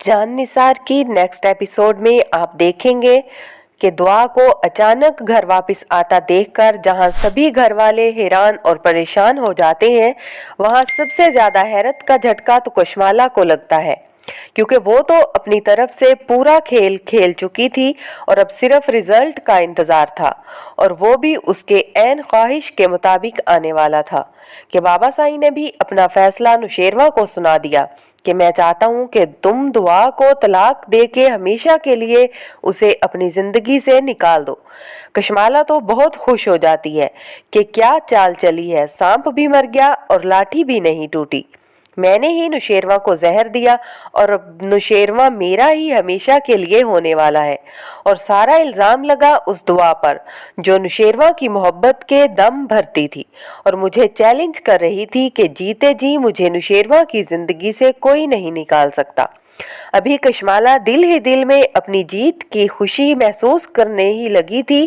जान निसार की next episode में आप देखेंगे कि दुआ को अचानक घर वापस आता देखकर जहां सभी घर वाले हैरान और परेशान हो जाते हैं, वहां सबसे ज़्यादा हैरत का झटका तो कशमाला को लगता है, क्योंकि वो तो अपनी तरफ से पूरा खेल खेल चुकी थी और अब सिर्फ रिजल्ट का इंतज़ार था, और वो भी उसके ऐन ख्वाहिश के मुताबिक आने वाला था कि बाबा साईं ने भी अपना फैसला नुशेरवा को सुना दिया कि मैं चाहता हूँ कि तुम दुआ को तलाक दे के हमेशा के लिए उसे अपनी ज़िंदगी से निकाल दो। कशमाला तो बहुत खुश हो जाती है कि क्या चाल चली है, सांप भी मर गया और लाठी भी नहीं टूटी। मैंने ही नुशेरवा को जहर दिया और अब नुशेरवा मेरा ही हमेशा के लिए होने वाला है। और सारा इल्ज़ाम लगा उस दुआ पर जो नुशेरवा की मोहब्बत के दम भरती थी और मुझे चैलेंज कर रही थी कि जीते जी मुझे नुशेरवा की ज़िंदगी से कोई नहीं निकाल सकता। अभी कशमाला दिल ही दिल में अपनी जीत की खुशी महसूस करने ही लगी थी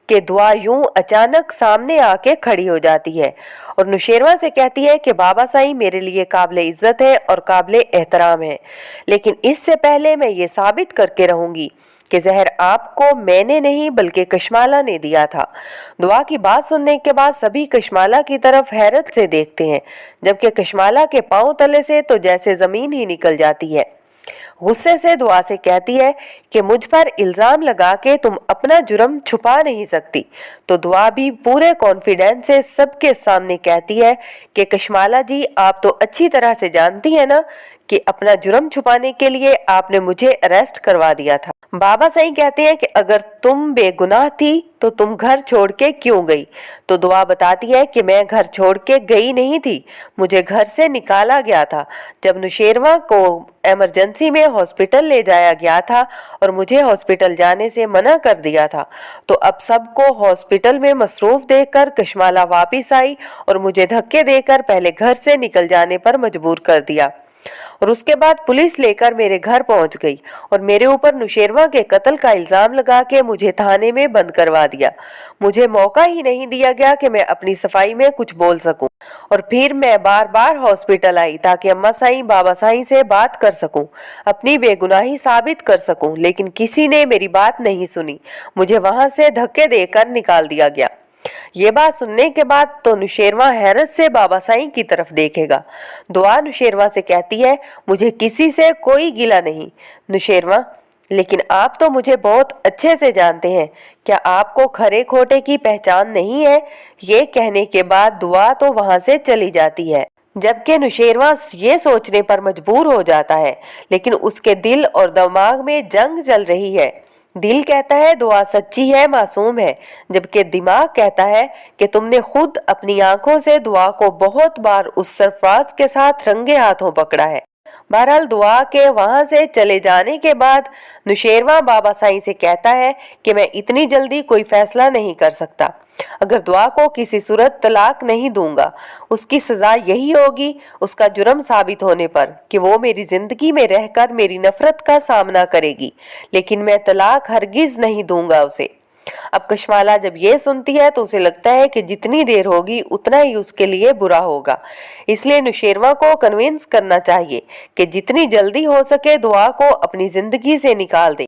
कि दुआ यूं अचानक सामने आके खड़ी हो जाती है और नुशेरवा से कहती है कि बाबा साईं मेरे लिए काबिल इज्जत है और काबिल एहतराम है, लेकिन इससे पहले मैं ये साबित करके रहूंगी कि जहर आपको मैंने नहीं बल्कि कशमाला ने दिया था। दुआ की बात सुनने के बाद सभी कशमाला की तरफ हैरत से देखते हैं, जबकि कशमाला के पांव तले से तो जैसे जमीन ही निकल जाती है। गुस्से से दुआ से कहती है कि मुझ पर इल्ज़ाम लगा के तुम अपना जुर्म छुपा नहीं सकती। तो दुआ भी पूरे कॉन्फिडेंस से सबके सामने कहती है कि कशमाला जी, आप तो अच्छी तरह से जानती हैं ना कि अपना जुर्म छुपाने के लिए आपने मुझे अरेस्ट करवा दिया था। बाबा साईं कहते हैं कि अगर तुम बेगुनाह थी तो तुम घर छोड़ के क्यों गई। तो दुआ बताती है कि मैं घर छोड़ के गई नहीं थी, मुझे घर से निकाला गया था जब नुशेरवा को इमरजेंसी में हॉस्पिटल ले जाया गया था और मुझे हॉस्पिटल जाने से मना कर दिया था। तो अब सबको हॉस्पिटल में मसरूफ देखकर कशमाला वापस आई और मुझे धक्के देकर पहले घर से निकल जाने पर मजबूर कर दिया और उसके बाद पुलिस लेकर मेरे घर पहुंच गई और मेरे ऊपर नुशेरवा के कत्ल का इल्जाम लगा के मुझे थाने में बंद करवा दिया। मुझे मौका ही नहीं दिया गया कि मैं अपनी सफाई में कुछ बोल सकूं और फिर मैं बार बार हॉस्पिटल आई ताकि अम्मा साईं बाबा साईं से बात कर सकूं, अपनी बेगुनाही साबित कर सकूं, लेकिन किसी ने मेरी बात नहीं सुनी। मुझे वहां से धक्के देकर निकाल दिया गया। ये बात सुनने के बाद तो नुशेरवा हैरत से बाबा साईं की तरफ देखेगा। दुआ नुशेरवा से कहती है, मुझे किसी से कोई गिला नहीं नुशेरवा, लेकिन आप तो मुझे बहुत अच्छे से जानते हैं, क्या आपको खरे खोटे की पहचान नहीं है। ये कहने के बाद दुआ तो वहां से चली जाती है, जबकि नुशेरवा ये सोचने पर मजबूर हो जाता है, लेकिन उसके दिल और दिमाग में जंग चल रही है। दिल कहता है दुआ सच्ची है, मासूम है, जबकि दिमाग कहता है कि तुमने खुद अपनी आंखों से दुआ को बहुत बार उस सरफराज के साथ रंगे हाथों पकड़ा है। बहरहाल दुआ के वहां से चले जाने के बाद नुशेरवा बाबा साईं से कहता है कि मैं इतनी जल्दी कोई फैसला नहीं कर सकता। अगर दुआ को किसी सूरत तलाक नहीं दूंगा, उसकी सजा यही होगी उसका जुर्म साबित होने पर कि वो मेरी जिंदगी में रहकर मेरी नफरत का सामना करेगी, लेकिन मैं तलाक हरगिज नहीं दूंगा उसे। अब कशमाला जब ये सुनती है तो उसे लगता है कि जितनी देर होगी उतना ही उसके लिए बुरा होगा, इसलिए नुशेरवा को कन्विंस करना चाहिए कि जितनी जल्दी हो सके दुआ को अपनी जिंदगी से निकाल दे।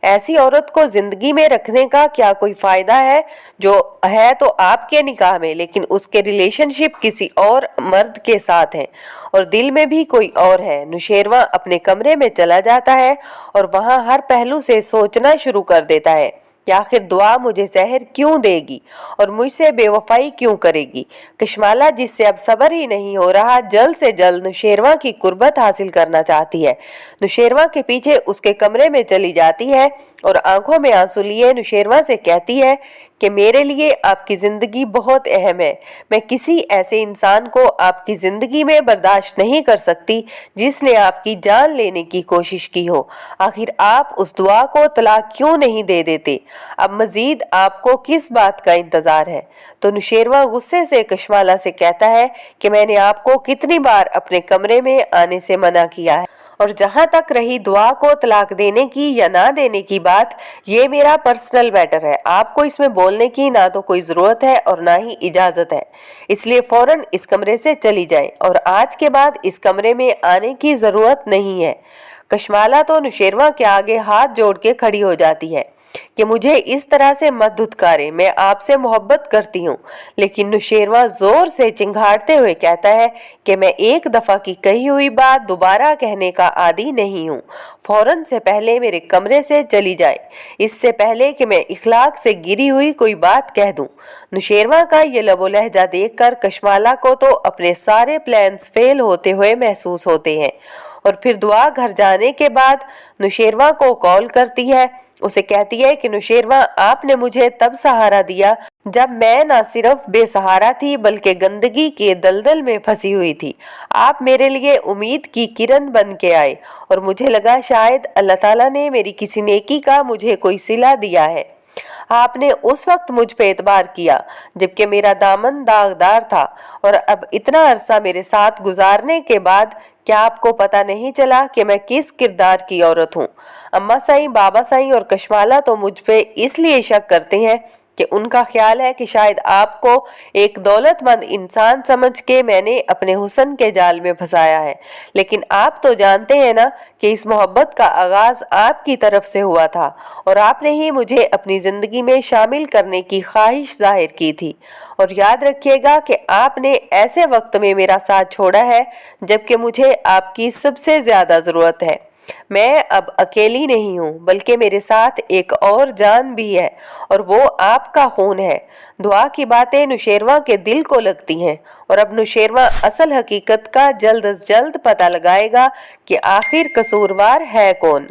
ऐसी औरत को जिंदगी में रखने का क्या कोई फायदा है, जो है तो आपके निकाह में, लेकिन उसके रिलेशनशिप किसी और मर्द के साथ है और दिल में भी कोई और है। नुशेरवा अपने कमरे में चला जाता है और वहां हर पहलू से सोचना शुरू कर देता है कि आखिर दुआ मुझे जहर क्यों देगी और मुझसे बेवफाई क्यों करेगी। कशमाला, जिससे अब सब्र ही नहीं हो रहा, जल्द से जल्द नुशेरवा की कुर्बत हासिल करना चाहती है। नुशेरवा के पीछे उसके कमरे में चली जाती है और आंखों में आंसू लिए नुशेरवा से कहती है कि मेरे लिए आपकी ज़िंदगी बहुत अहम है। मैं किसी ऐसे इंसान को आपकी ज़िंदगी में बर्दाश्त नहीं कर सकती जिसने आपकी जान लेने की कोशिश की हो। आखिर आप उस दुआ को तलाक क्यों नहीं दे देते? अब मजीद आपको किस बात का इंतज़ार है? तो नुशेरवा गुस्से से कशमाला से कहता है कि मैंने आपको कितनी बार अपने कमरे में आने से मना किया है, और जहां तक रही दुआ को तलाक देने की या ना देने की बात, ये मेरा पर्सनल मैटर है। आपको इसमें बोलने की ना तो कोई ज़रूरत है और ना ही इजाज़त है, इसलिए फ़ौरन इस कमरे से चली जाएं और आज के बाद इस कमरे में आने की ज़रूरत नहीं है। कशमाला तो नुशेरवा के आगे हाथ जोड़ के खड़ी हो जाती है कि मुझे इस तरह से मत धुतकारे, मैं आपसे मोहब्बत करती हूँ। लेकिन नुशेरवा जोर से चिंघाड़ते हुए कहता है कि मैं एक दफा की कही हुई बात दोबारा कहने का आदी नहीं हूँ, फौरन से पहले मेरे कमरे से चली जाए, इससे पहले कि मैं इखलाक से गिरी हुई कोई बात कह दूं। नुशेरवा का ये लबो लहजा देखकर कशमाला को तो अपने सारे प्लान्स फेल होते हुए महसूस होते हैं और फिर दुआ घर जाने के बाद नुशेरवा को कॉल करती है। उसे कहती है कि नुशेरवा, आपने मुझे तब सहारा दिया जब मैं ना सिर्फ बेसहारा थी बल्कि गंदगी के दलदल में फंसी हुई थी। आप मेरे लिए उम्मीद की किरण बन के आए और मुझे लगा शायद अल्लाह ताला ने मेरी किसी नेकी का मुझे कोई सिला दिया है। आपने उस वक्त मुझ पे एतबार किया जबकि मेरा दामन दागदार था, और अब इतना अरसा मेरे साथ गुजारने के बाद क्या आपको पता नहीं चला कि मैं किस किरदार की औरत हूँ? अम्मा साईं, बाबा साईं और कशमाला तो मुझ पे इसलिए शक करते हैं कि उनका ख्याल है कि शायद आपको एक दौलतमंद इंसान समझ के मैंने अपने हुस्न के जाल में फंसाया है। लेकिन आप तो जानते हैं ना कि इस मोहब्बत का आगाज आपकी तरफ से हुआ था और आपने ही मुझे अपनी जिंदगी में शामिल करने की ख्वाहिश जाहिर की थी। और याद रखिएगा कि आपने ऐसे वक्त में मेरा साथ छोड़ा है जबकि मुझे आपकी सबसे ज्यादा जरूरत है। मैं अब अकेली नहीं हूँ बल्कि मेरे साथ एक और जान भी है और वो आपका खून है। दुआ की बातें नुशेरवा के दिल को लगती हैं और अब नुशेरवा असल हकीकत का जल्द अज जल्द पता लगाएगा कि आखिर कसूरवार है कौन।